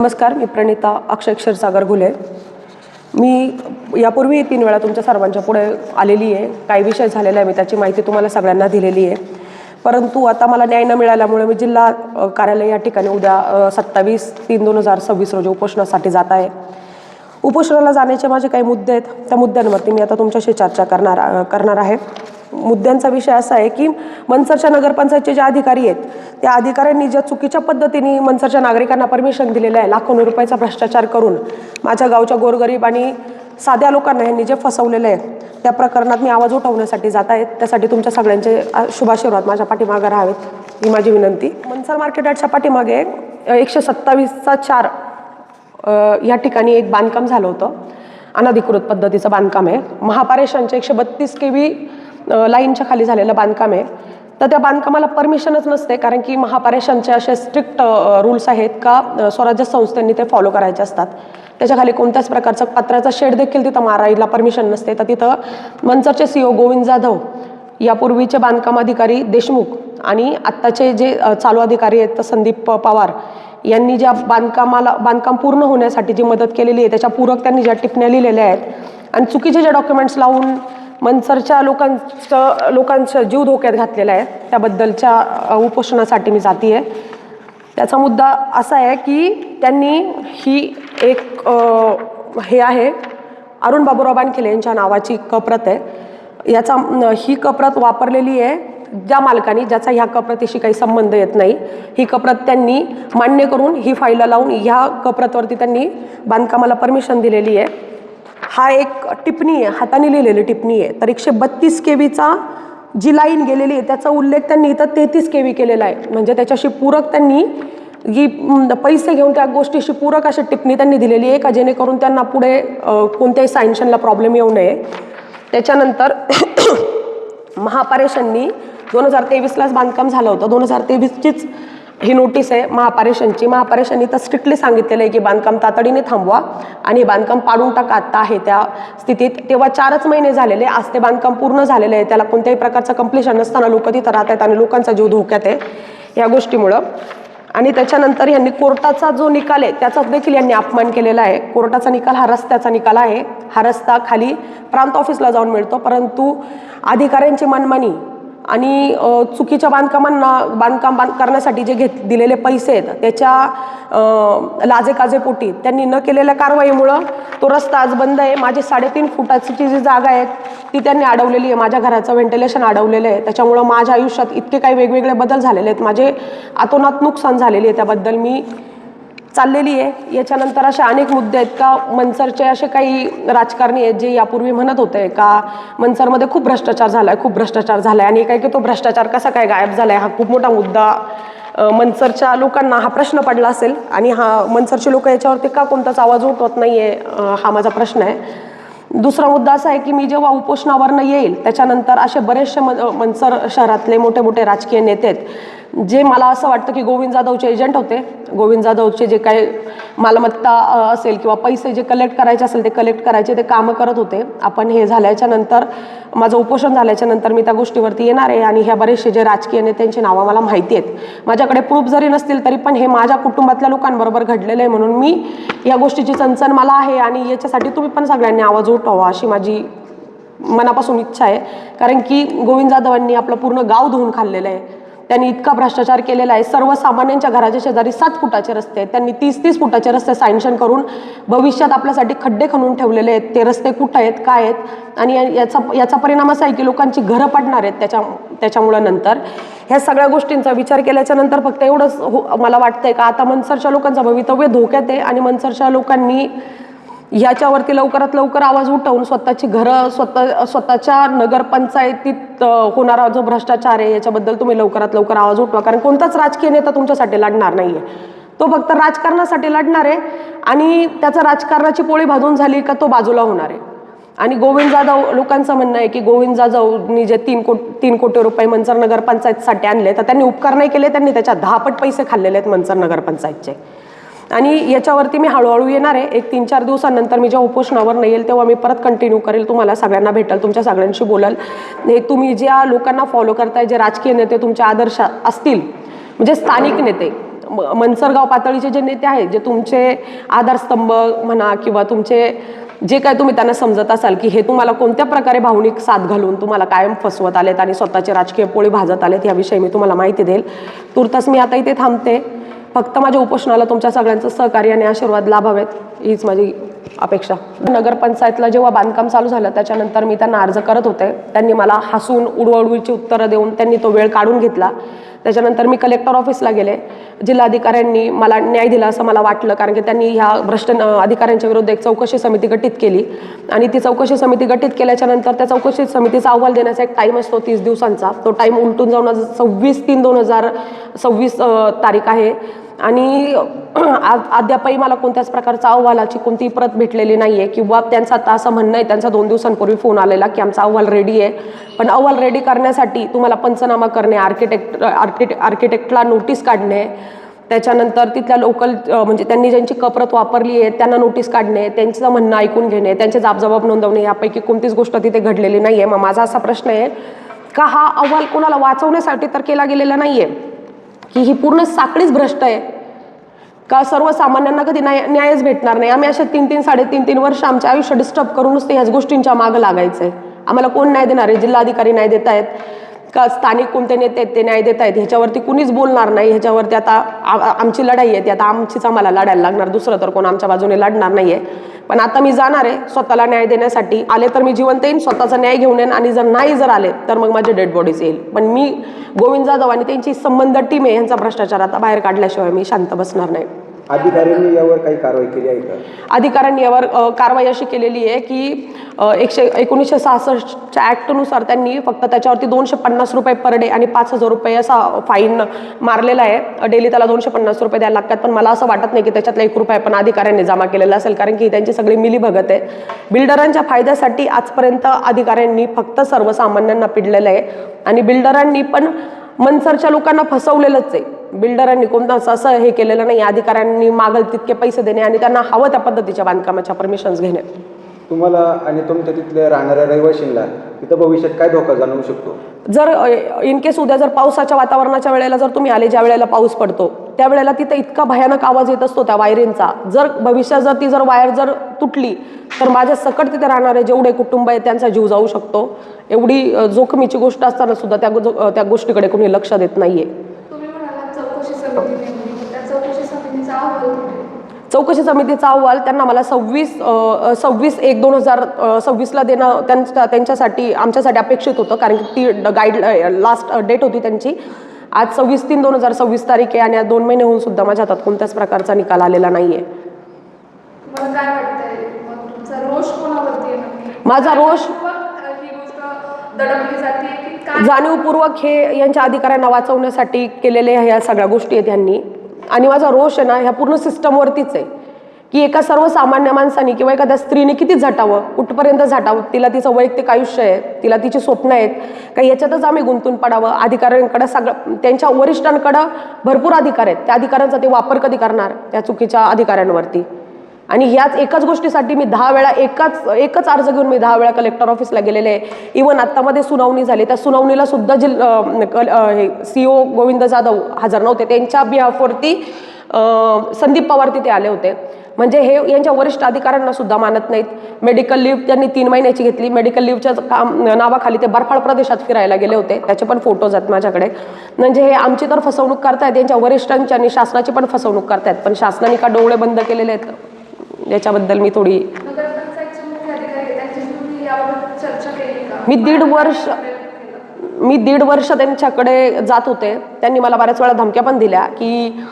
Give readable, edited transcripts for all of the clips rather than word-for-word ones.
नमस्कार, मी प्रणिता अक्षय क्षीरसागर घुले. मी यापूर्वी 3 वेळा तुमच्या सर्वांच्या पुढे आलेली आहे. काही विषय झालेला आहे, मी त्याची माहिती तुम्हाला सगळ्यांना दिलेली आहे. परंतु आता मला न्याय न मिळाल्यामुळे मी जिल्हा कार्यालय या ठिकाणी उद्या 27/3/2026 रोजी उपोषणासाठी जात आहे. उपोषणाला जाण्याचे माझे काही मुद्दे आहेत. त्या मुद्द्यांवरती मी आता तुमच्याशी चर्चा करणार आहे. मुद्द्यांचा विषय असा आहे की मनसरच्या नगरपंचायतचे जे अधिकारी आहेत त्या अधिकाऱ्यांनी ज्या चुकीच्या पद्धतीने मनसरच्या नागरिकांना परमिशन दिलेलं आहे, लाखों रुपयाचा भ्रष्टाचार करून माझ्या गावच्या गोरगरीब आणि साध्या लोकांना यांनी जे फसवलेलं आहे, त्या प्रकरणात मी आवाज उठवण्यासाठी जात आहे. त्यासाठी तुमच्या सगळ्यांचे शुभाशीर्वाद माझ्या पाठीमागे राहावेत ही माझी विनंती. मनसर मार्केट यार्डच्या पाठीमागे 127/4 या ठिकाणी एक बांधकाम झालं होतं. अनधिकृत पद्धतीचं बांधकाम आहे. महापारेषणचे 132 kV लाईनच्या खाली झालेलं बांधकाम आहे. तर त्या बांधकामाला परमिशनच नसते, कारण की महापारेषणचे असे स्ट्रिक्ट रूल्स आहेत का स्वराज्य संस्थांनी ते फॉलो करायचे असतात. त्याच्याखाली कोणत्याच प्रकारचं पत्र्याचा शेड देखील तिथं मारायला परमिशन नसते. तर तिथं मनसरचे CEO गोविंद जाधव, यापूर्वीचे बांधकाम अधिकारी देशमुख आणि आत्ताचे जे चालू अधिकारी आहेत संदीप पवार यांनी ज्या बांधकाम पूर्ण होण्यासाठी जी मदत केलेली आहे त्याच्या पूरक त्यांनी ज्या टिप्पण्या लिहिलेल्या आहेत आणि चुकीचे जे डॉक्युमेंट्स लावून मनसरच्या लोकांचा जीव धोक्यात घातलेला आहे, त्याबद्दलच्या उपोषणासाठी मी जाते आहे. त्याचा मुद्दा असा आहे की त्यांनी ही एक हे आहे अरुण बाबूराव बानखेले यांच्या नावाची कप्रत आहे. ही कप्रत वापरलेली आहे ज्या मालकाने, ज्याचा ह्या कप्रतीशी काही संबंध येत नाही. ही कप्रत त्यांनी मान्य करून ही फाईल लावून ह्या कप्रतवरती त्यांनी बांधकामाला परमिशन दिलेली आहे. हा एक टिप्पणी आहे, हाताने लिहिलेली टिप्पणी आहे. तर 132 kVचा जी लाईन गेलेली आहे त्याचा उल्लेख त्यांनी इथं 33 kV केलेला आहे. म्हणजे त्याच्याशी पूरक त्यांनी ही पैसे घेऊन त्या गोष्टीशी पूरक अशी टिप्पणी त्यांनी दिलेली आहे का जेणेकरून त्यांना पुढे कोणत्याही सँक्शनला प्रॉब्लेम येऊ नये. त्याच्यानंतर महापारेषणनी 2023लाच बांधकाम झालं होतं. 2023चीच ही नोटीस आहे महापारेषणची. महापारेषणनी तर स्ट्रिक्टली सांगितलेलं आहे की बांधकाम तातडीने थांबवा आणि बांधकाम पाडून टाका आत्ता आहे त्या स्थितीत. तेव्हा 4च महिने झालेले, आज ते बांधकाम पूर्ण झालेलं आहे. त्याला कोणत्याही प्रकारचं कंप्लिशन नसताना लोक तिथं राहत आहेत आणि लोकांचा जीव धोक्यात आहे या गोष्टीमुळं. आणि त्याच्यानंतर यांनी कोर्टाचा जो निकाल आहे त्याचा देखील यांनी अपमान केलेला आहे. कोर्टाचा निकाल हा रस्त्याचा निकाल आहे. हा रस्ता खाली प्रांत ऑफिसला जाऊन मिळतो, परंतु अधिकाऱ्यांची मनमानी आणि चुकीच्या बांधकाम करण्यासाठी जे दिलेले पैसे आहेत त्याच्या लाजेकाजेपोटी त्यांनी न केलेल्या कारवाईमुळं तो रस्ता आज बंद आहे. माझी 3.5 फुटाची जी जागा आहे ती त्यांनी अडवलेली आहे. माझ्या घराचं व्हेंटिलेशन अडवलेलं आहे. त्याच्यामुळं माझ्या आयुष्यात इतके काही वेगवेगळे बदल झालेले आहेत, माझे अतोनात नुकसान झालेले आहे. त्याबद्दल मी चाललेली आहे. याच्यानंतर असे अनेक मुद्दे आहेत का मनसरचे असे काही राजकारणी आहेत जे यापूर्वी म्हणत होते का मनसरमध्ये खूप भ्रष्टाचार झाला आहे आणि काय की तो भ्रष्टाचार कसा काय गायब झाला आहे. हा खूप मोठा मुद्दा मनसरच्या लोकांना हा प्रश्न पडला असेल आणि मनसरचे लोक याच्यावरती का कोणताच आवाज उठवत नाही आहे हा माझा प्रश्न आहे. दुसरा मुद्दा असा आहे की मी जेव्हा उपोषणावरनं येईल त्याच्यानंतर असे बरेचसे मनसर शहरातले मोठे मोठे राजकीय नेते आहेत जे मला असं वाटतं की गोविंद जाधवचे एजंट होते. गोविंद जाधवचे जे काही मालमत्ता असेल किंवा पैसे जे कलेक्ट करायचे असेल ते कलेक्ट करायचे ते कामं करत होते. आपण हे झाल्याच्या नंतर, माझं उपोषण झाल्याच्या नंतर मी त्या गोष्टीवरती येणार आहे आणि ह्या बरेचसे जे राजकीय नेत्यांची नावं मला माहिती आहेत. माझ्याकडे प्रूफ जरी नसतील तरी पण हे माझ्या कुटुंबातल्या लोकांबरोबर घडलेलं आहे म्हणून मी या गोष्टीची चणचण मला आहे आणि याच्यासाठी तुम्ही पण सगळ्यांनी आवाज उठवा अशी माझी मनापासून इच्छा आहे. कारण की गोविंद जाधवांनी आपलं पूर्ण गाव धुवून खाल्लेलं आहे. त्यांनी इतका भ्रष्टाचार केलेला आहे. सर्वसामान्यांच्या घराच्या शेजारी 7 फुटाचे रस्ते आहेत. त्यांनी 30-30 फुटाचे रस्ते सँक्शन करून भविष्यात आपल्यासाठी खड्डे खणून ठेवलेले आहेत. ते रस्ते कुठं आहेत, काय आहेत आणि याचा परिणाम असा आहे की लोकांची घरं पडणार आहेत त्याच्यामुळं. नंतर ह्या सगळ्या गोष्टींचा विचार केल्याच्या नंतर फक्त एवढंच मला वाटतंय का आता मनसरच्या लोकांचं भवितव्य धोक्यात आहे आणि मनसरच्या लोकांनी याच्यावरती लवकरात लवकर आवाज उठवून स्वतःची घरं, स्वतःच्या नगरपंचायतीत होणारा जो भ्रष्टाचार आहे याच्याबद्दल तुम्ही लवकरात लवकर आवाज उठवा. कारण कोणताच राजकीय नेता तुमच्यासाठी लढणार नाही आहे. तो फक्त राजकारणासाठी लढणार आहे आणि त्याचं राजकारणाची पोळी भाजून झाली का तो बाजूला होणार आहे. आणि गोविंद जाधव लोकांचं म्हणणं आहे की गोविंद जाधवनी जे 3 कोटी रुपये मनसर नगरपंचायतीसाठी आणले तर त्यांनी उपकार नाही केले, त्यांनी त्याच्या 10 पट पैसे खाल्लेले आहेत मनसर नगरपंचायतचे. आणि याच्यावरती मी हळूहळू येणार आहे. 1-3-4 दिवसानंतर मी जेव्हा उपोषणावर नाही येईल तेव्हा मी परत कंटिन्यू करेल. तुम्हाला सगळ्यांना भेटेल, तुमच्या सगळ्यांशी बोलेल. तुम्ही ज्या लोकांना फॉलो करताय, जे राजकीय नेते तुमचे आदर्श असतील म्हणजे स्थानिक नेते, मनसरगाव पातळीचे जे नेते आहेत, जे तुमचे आधारस्तंभ म्हणा किंवा तुमचे जे काय तुम्ही त्यांना समजत असाल की हे तुम्हाला कोणत्या प्रकारे भावनिक साथ घालून तुम्हाला कायम फसवत आलेत आणि स्वतःचे राजकीय पोळी भाजत आलेत, याविषयी मी तुम्हाला माहिती देईल. तूर्तास मी आता इथे थांबते. फक्त माझ्या उपोषणाला तुमच्या सगळ्यांचं सहकार्य आणि आशीर्वाद लाभावेत हीच माझी अपेक्षा. नगरपंचायतला जेव्हा बांधकाम चालू झालं त्याच्यानंतर मी त्यांना अर्ज करत होते. त्यांनी मला हसून उडवडवीची उत्तरं देऊन त्यांनी तो वेळ काढून घेतला. त्याच्यानंतर मी कलेक्टर ऑफिसला गेले. जिल्हाधिकाऱ्यांनी मला न्याय दिला असं मला वाटलं, कारण की त्यांनी ह्या भ्रष्ट अधिकाऱ्यांच्या विरुद्ध एक चौकशी समिती गठीत केली आणि ती चौकशी समिती गठीत केल्याच्यानंतर त्या चौकशी समितीचा अहवाल देण्याचा एक टाईम असतो 30 दिवसांचा. तो टाईम उलटून जाऊन 26/3/2026 तारीख आहे आणि अद्यापही मला कोणत्याच प्रकारचा अहवालाची कोणतीही प्रत भेटलेली नाही आहे किंवा त्यांचं आता असं म्हणणं आहे, त्यांचा 2 दिवसांपूर्वी फोन आलेला की आमचा अहवाल रेडी आहे, पण अहवाल रेडी करण्यासाठी तुम्हाला पंचनामा करणे, आर्किटेक्टला नोटीस काढणे, त्याच्यानंतर तिथल्या लोकल म्हणजे त्यांनी ज्यांची कप्रत वापरली आहे त्यांना नोटीस काढणे, त्यांचं म्हणणं ऐकून घेणे, त्यांचे जाबजबाब नोंदवणे, यापैकी कोणतीच गोष्ट तिथे घडलेली नाही आहे. मग माझा असा प्रश्न आहे का हा अहवाल कोणाला वाचवण्यासाठी तर केला गेलेला नाही आहे की ही पूर्ण साखळीच भ्रष्ट आहे का सर्वसामान्यांना कधी न्यायच भेटणार नाही. आम्ही अशा 3-3, 3.5 वर्ष आमचे आयुष्य डिस्टर्ब करून नुसते ह्याच गोष्टींच्या मागं लागायचं आहे. आम्हाला कोण न्याय देणार आहे? जिल्हाधिकारी न्याय देत आहेत का स्थानिक कोणते नेते आहेत ते न्याय देत आहेत? ह्याच्यावरती कुणीच बोलणार नाही. ह्याच्यावरती आता आमची लढाई आहे ती आता आमचीच आम्हाला लढायला लागणार, दुसरं तर कोण आमच्या बाजूने लढणार नाही आहे. पण आता मी जाणार आहे स्वतःला न्याय देण्यासाठी. आले तर मी जिवंत येईन, स्वतःचा न्याय घेऊन येईन आणि जर नाही जर आले तर मग माझे डेड बॉडीज येईल. पण मी गोविंद जाधव आणि त्यांची संबंध टीम आहे यांचा भ्रष्टाचार आता बाहेर काढल्याशिवाय मी शांत बसणार नाही. अधिकाऱ्यांनी यावर काही कारवाई केली आहे का? अधिकाऱ्यांनी यावर कारवाई अशी केलेली आहे की 1966च्या ॲक्टनुसार त्यांनी फक्त त्याच्यावरती 250 रुपये पर डे आणि 5,000 रुपये असा फाईन मारलेला आहे. डेली त्याला 250 रुपये द्यायला लागतात. पण मला असं वाटत नाही की त्याच्यातला 1 रुपया पण अधिकाऱ्यांनी जमा केलेला असेल, कारण की त्यांची सगळी मिलीभगत आहे. बिल्डरांच्या फायद्यासाठी आजपर्यंत अधिकाऱ्यांनी फक्त सर्वसामान्यांना पिडलेलं आहे आणि बिल्डरांनी पण मनसरच्या लोकांना फसवलेलंच आहे. बिल्डरांनी कोणताच असं हे केलेलं नाही. अधिकाऱ्यांनी मागल तितके पैसे देणे आणि त्यांना हवं त्या पद्धतीच्या बांधकामाच्या परमिशन्स घेणे. तुम्हाला आणि तुमच्या तिथल्या राहणाऱ्या रहिवाशींना तिथं भविष्यात काय धोका जाणवू शकतो? जर इन केस उद्या जर पावसाच्या वातावरणाच्या वेळेला जर तुम्ही आले, ज्या वेळेला पाऊस पडतो त्यावेळेला तिथं इतका भयानक आवाज येत असतो त्या वायरींचा. जर भविष्यात जर ती जर वायर जर तुटली तर माझ्या सकट तिथे राहणारे जेवढे कुटुंब आहेत त्यांचा जीव जाऊ शकतो. एवढी जोखमीची गोष्ट असताना सुद्धा त्या गोष्टीकडे कोणी लक्ष देत नाहीये. चौकशी समितीचा अहवाल त्यांना मला 26/1/2026 देणं त्यांच्यासाठी आमच्यासाठी अपेक्षित होतं, कारण की ती लास्ट डेट होती त्यांची. आज 26/3/2026 तारीख आहे आणि 2 महिने होऊन सुद्धा माझ्या हातात कोणत्याच प्रकारचा निकाल आलेला नाहीये. माझा रोष जाणीवपूर्वक हे यांच्या अधिकाऱ्यांना वाचवण्यासाठी केलेले ह्या सगळ्या गोष्टी आहेत यांनी. आणि माझा रोष आहे ना ह्या पूर्ण सिस्टमवरतीच आहे की एका सर्वसामान्य माणसाने किंवा एखाद्या स्त्रीने किती झटावं, कुठपर्यंत झटावं. तिला तिचं वैयक्तिक आयुष्य आहे, तिला तिची स्वप्न आहेत का याच्यातच आम्ही गुंतून पडावं. अधिकाऱ्यांकडे सगळं त्यांच्या वरिष्ठांकडं भरपूर अधिकार आहेत. त्या अधिकारांचा ते वापर कधी करणार त्या चुकीच्या अधिकाऱ्यांवरती? आणि ह्याच एकाच गोष्टीसाठी मी 10 वेळा एकच अर्ज घेऊन मी 10 वेळा कलेक्टर ऑफिसला गेलेले आहे. इव्हन आत्तामध्ये सुनावणी झाली, त्या सुनावणीला सुद्धा CEO गोविंद जाधव हजर नव्हते. त्यांच्या बिहाफवरती संदीप पवार तिथे आले होते. म्हणजे हे यांच्या वरिष्ठ अधिकाऱ्यांना सुद्धा मानत नाहीत. मेडिकल लिव्ह त्यांनी 3 महिन्याची घेतली. मेडिकल लिव्हच्या नावाखाली ते बर्फाळ प्रदेशात फिरायला गेले होते, त्याचे पण फोटोज आहेत माझ्याकडे. म्हणजे हे आमची तर फसवणूक करतायत, यांच्या वरिष्ठांची आणि शासनाची पण फसवणूक करतायत. पण शासनाने का डोळे बंद केलेले आहेत याच्याबद्दल मी थोडी मी दीड वर्ष त्यांच्याकडे जात होते. त्यांनी मला बऱ्याच वेळा धमक्या पण दिल्या की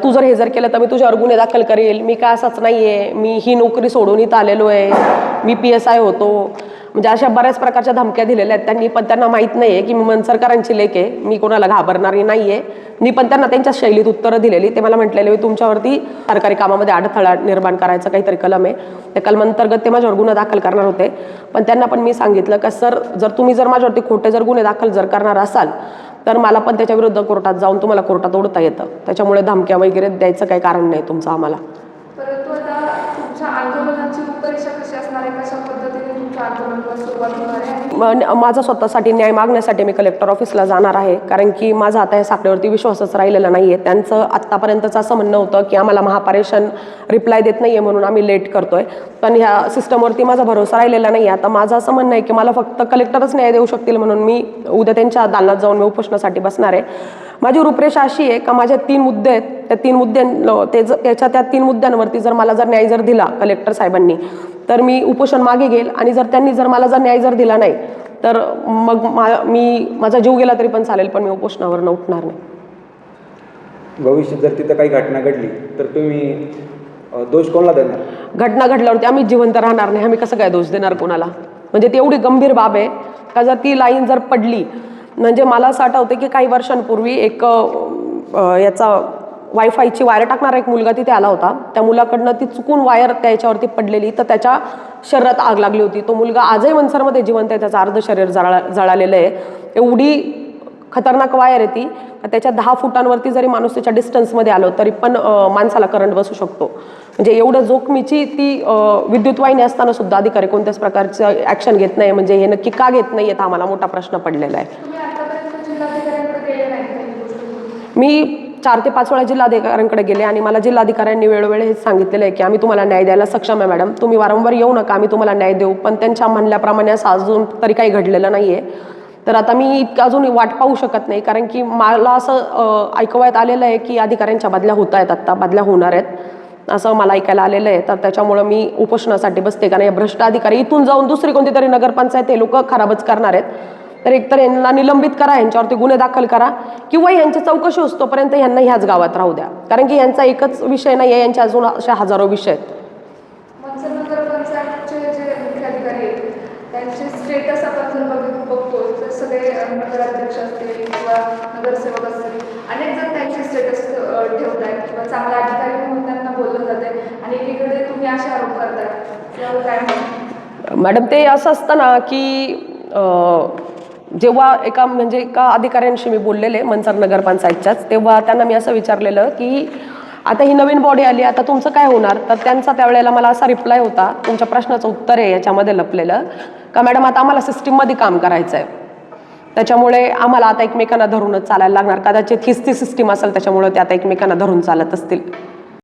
तू जर हे जर केलं तर मी तुझ्यावर गुन्हे दाखल करेल. मी काय असंच नाही आहे, मी ही नोकरी सोडून इथं आलेलो आहे, मी PSI होतो. म्हणजे अशा बऱ्याच प्रकारच्या धमक्या दिलेल्या आहेत त्यांनी. पण त्यांना माहीत नाही आहे की मी मनसरकरांची लेक आहे, मी कोणाला घाबरणारी नाही आहे. मी पण त्यांना त्यांच्या शैलीत उत्तरं दिलेली. ते मला म्हटलेले तुमच्यावरती सरकारी कामामध्ये अडथळा निर्माण करायचं काहीतरी कलम आहे, त्या कलमांतर्गत ते माझ्यावर गुन्हा दाखल करणार होते. पण त्यांना पण मी सांगितलं का सर, जर तुम्ही जर माझ्यावरती खोटे जर गुन्हे दाखल जर करणार असाल तर मला पण त्याच्याविरुद्ध कोर्टात जाऊन तुम्हाला कोर्टात ओढता येतं. त्याच्यामुळे धमक्या वगैरे द्यायचं काही कारण नाही तुमचं आम्हाला. परंतु आता तुमच्या आंदोलनाची रूपरेषा कशी असणार आहे, कशा पद्धतीने तुमच्या आंदोलनाला सुरुवात होणार आहे? माझा स्वतःसाठी न्याय मागण्यासाठी मी कलेक्टर ऑफिसला जाणार आहे, कारण की माझा आता या साखळीवरती विश्वासच राहिलेला नाही आहे. त्यांचं आत्तापर्यंतचं असं म्हणणं होतं की आम्हाला महापारेषण रिप्लाय देत नाही आहे म्हणून आम्ही लेट करतोय, पण ह्या सिस्टमवरती माझा भरोसा राहिलेला नाही आहे. आता माझं असं म्हणणं आहे की मला फक्त कलेक्टरच न्याय देऊ शकतील, म्हणून मी उद्या त्यांच्या दालनात जाऊन मी उपोषणासाठी बसणार आहे. माझी रूपरेषा अशी आहे का माझ्या 3 मुद्दे आहेत, त्या 3 त्या 3 मुद्द्यांवरती जर मला न्याय जर दिला कलेक्टर साहेबांनी तर मी उपोषण मागे घेईल, आणि त्यांनी मला न्याय जर दिला नाही तर मग माझा जीव गेला तरी पण चालेल, पण मी उपोषणावर उठणार नाही. भविष्यात जर तिथं काही घटना घडली तर तुम्ही दोष कोणाला देणार? घटना घडल्यावरती आम्ही जिवंत राहणार नाही, आम्ही कसं काय दोष देणार कोणाला? म्हणजे ती एवढी गंभीर बाब आहे का जर ती लाईन जर पडली, म्हणजे मला असं आठवतं की काही वर्षांपूर्वी एक याचा वायफायची वायर टाकणारा एक मुलगा तिथे आला होता. त्या मुलाकडनं ती चुकून वायर त्याच्यावरती पडलेली, तर त्याच्या शरीरात आग लागली होती. तो मुलगा आजही मनसरमध्ये जिवंत आहे, त्याचं अर्ध शरीर जळालेलं आहे. एवढी खतरनाक वायर आहे ती, त्याच्या 10 फुटांवरती जरी माणूस त्याच्या डिस्टन्समध्ये आलो तरी पण माणसाला करंट बसू शकतो. म्हणजे एवढं जोखमीची ती विद्युत वाहिनी असताना सुद्धा अधिकारी कोणत्याच प्रकारचं ॲक्शन घेत नाही. म्हणजे हे नक्की का घेत नाही हा आम्हाला मोठा प्रश्न पडलेला आहे. तुम्ही आतापर्यंत जिल्हाधिकाऱ्यांकडे गेले नाहीत का ही गोष्ट? मी 4 ते 5 वेळा जिल्हाधिकाऱ्यांकडे गेले आणि मला जिल्हाधिकाऱ्यांनी वेळोवेळी हेच सांगितलेलं आहे की आम्ही तुम्हाला न्याय द्यायला सक्षम आहे मॅडम, तुम्ही वारंवार येऊ नका, आम्ही तुम्हाला न्याय देऊ. पण त्यांच्या म्हणल्याप्रमाणे असं अजून तरी काही घडलेलं नाही आहे. तर आता मी इतकं अजून वाट पाहू शकत नाही, कारण की मला असं ऐकवयात आलेलं आहे की अधिकाऱ्यांच्या बदल्या होत आहेत, आत्ता बदल्या होणार आहेत असं मला ऐकायला आलेलं आहे. तर त्याच्यामुळं मी उपोषणासाठी बसते, कारण या भ्रष्ट अधिकारी इथून जाऊन दुसरी कोणती तरी नगरपंचायत हे लोक खराबच करणार आहेत. तर एकतर यांना निलंबित करा, यांच्यावरती गुन्हे दाखल करा, किंवा यांची चौकशी होतोपर्यंत यांना ह्याच गावात राहू द्या, कारण की यांचा एकच विषय नाही आहे, यांच्या अजून अशा हजारो विषय आहेत. मनसर नगरपंचायतचे जे मुख्याधिकारी आहेत त्यांचे स्टेटस आपण जर बघतो तर सगळे नगराध्यक्ष असतील किंवा नगरसेवक असतील, अनेक जण त्यांचे स्टेटस ठेवत आहेत किंवा चांगला अधिकारी म्हणून त्यांना बोललं जाते, आणि एकीकडे तुम्ही असे आरोप करताय, त्यावर काय म्हणतात? मॅडम, ते असं असतं ना की जेव्हा एका अधिकाऱ्यांशी मी बोललेले मनसर नगरपंचायतच्याच, तेव्हा त्यांना मी असं विचारलेलं की आता ही नवीन बॉडी आली, आता तुमचं काय होणार? तर त्यांचा त्यावेळेला मला असा रिप्लाय होता, तुमच्या प्रश्नाचं उत्तर आहे याच्यामध्ये लपलेलं, का मॅडम आता आम्हाला सिस्टीममध्ये काम करायचं आहे, त्याच्यामुळे आम्हाला आता एकमेकांना धरूनच चालायला लागणार. कदाचित हीच ती सिस्टीम असेल, त्याच्यामुळे ते आता एकमेकांना धरून चालत असतील.